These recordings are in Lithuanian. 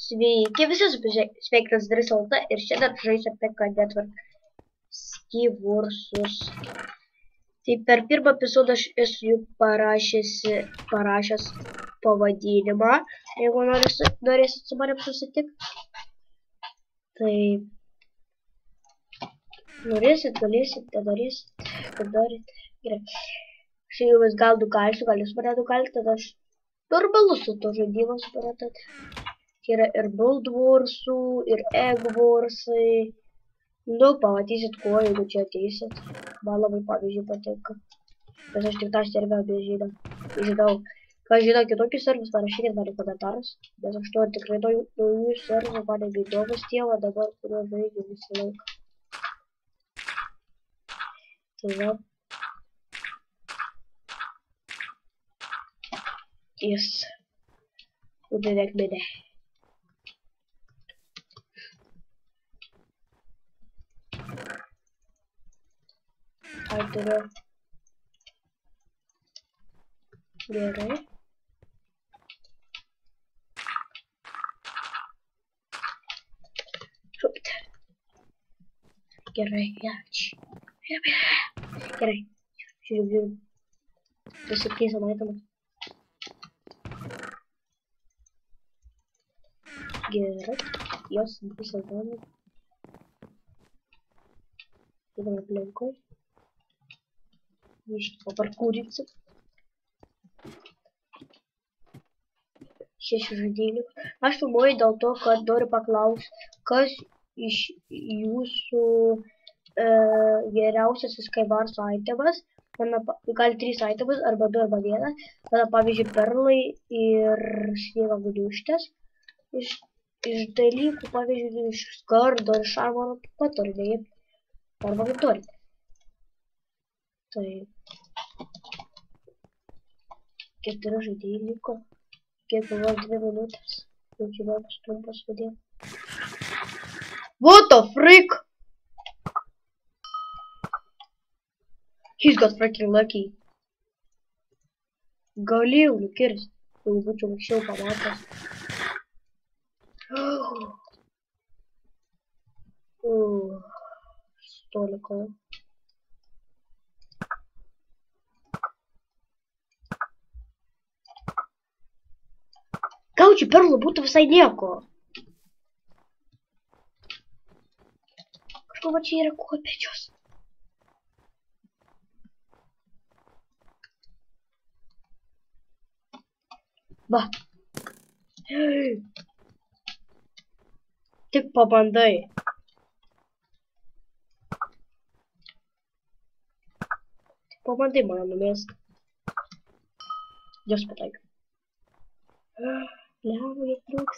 Sveiki visi, sveikas Drisalta ir šiandien žaisiu apie Network Skywursus. Tai per pirmą epizodą aš esu jų parašęs pavadinimą, jeigu norėsit su manim susitikti. Tai norėsit, galėsit, nenorėsit, kaip norit. Gerai. Aš jums gal nukalsiu, gal jūs mane nukalite, tada aš normalus su to žaidimu, suprantat. Yra ir Build Warsų, ir Egg Warsai. Nu, pamatysit ko, jeigu čia ateisit. Man labai pavyzdžiui patinka. Nes aš tik tą serverą žinau. Ką žino kitokius servus, parašykit man į komentarus. Nes aš noriu tikrai naujų servų, man įdomus tie, o dabar kurio žaidžiu visą laiką. Tai va. Jis. Beveik mene. Turiu. Gerai. Šupt. Gerai, gerai. Žiūriu. Pasikeisiu maitamą. Gerai. Jos visą zoną. Įdame aplinkui. Biškį paparkūrinsiu. 6 žaidėjų. Aš filmuoju dėl to, kad noriu paklausti, kas iš jūsų geriausias Skywars itemas. Gali 3 itemas, arba 2, arba 1. Tada pavyzdžiui perlai ir sniego gniūžtės. Iš dalykų, pavyzdžiui, iš skardo ir šarmo patorniai. Arba kaip norite. Tai 4 žaidėjai liko. Kiek buvo 2 minutės. Jau bus trumpas video. What the freak? He's got freaking lucky. Galėjau nukirsti, jeigu būčiau anksčiau pamatęs. Stoliko. Gaučiau perlų būtų visai nieko. Kažko va čia yra kopėčios. Va. Tik pabandai. Tik pabandai mane numest. Jos pataik. Lemai, trūks.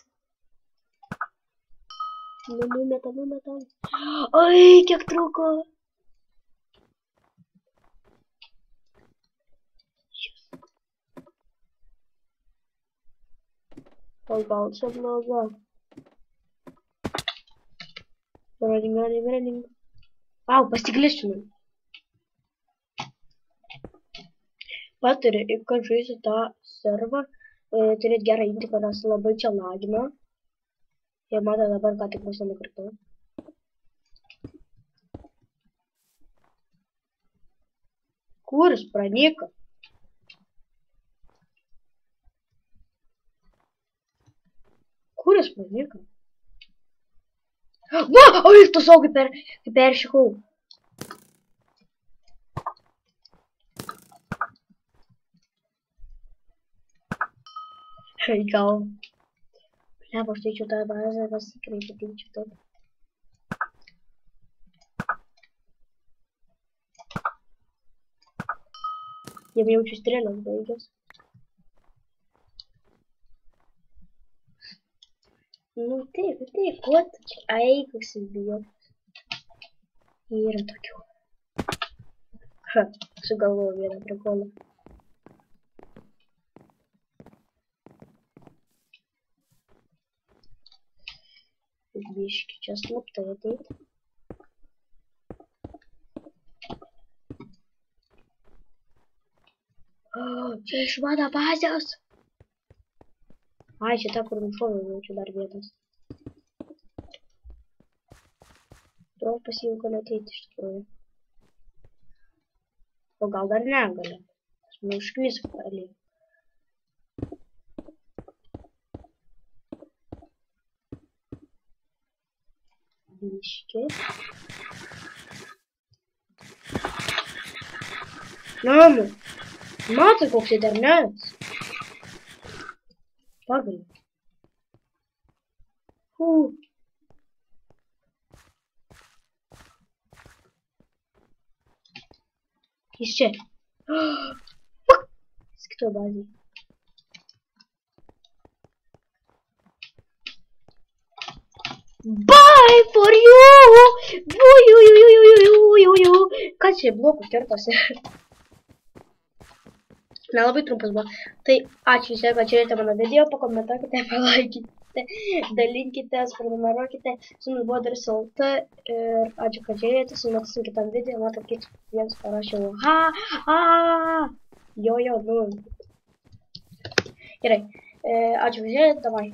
Numetam. Oi, kiek trūko. Gal čia bloga. Running. Au, pasiglėšinu. Patariu, kad žaisiu tą servą. Turėt gerą intiką, nes labai čia lagina. Jie matė dabar, ką tik mūsų nukritau. Kur jis pranyka? Kur jis pranyka? Va! Oi, tu sau kaip peršikau. Gal. Bleba, aš teičiau tą bazę, pasikreipti teičiau taip. Jiem jaučiu strėlės baigęs. Nu taip, ko tu čia? Ai, koks jis bijo. Yra tokių. Sugalvojau vieną prikolą. Biški čia slaptai ateiti. Čia iš mano bazės. Ai, šita kur nušoviau, čia dar vietos. Turėjau pas jį galiu ateiti iš tikrųjų. O gal dar negaliu. Aš man užkvisk realiai. Biški. Mama, matai koks internetas. Pagaliau. Jis čia. Jis kitoj bazėje. Bye for you! Ką čia blokų kertasi? Nelabai trumpas buvo. Tai ačiū visiems, kad žiūrėjote mano video, pakomentuokite, palaikykite, dalinkite, prenumeruokite. Su mumis buvo Daris LT ir ačiū, kad žiūrėjote, su matysim kitam video, matot, kaip jiems parašiau. Jo, nu. Gerai, ačiū, kad žiūrėjote, davai.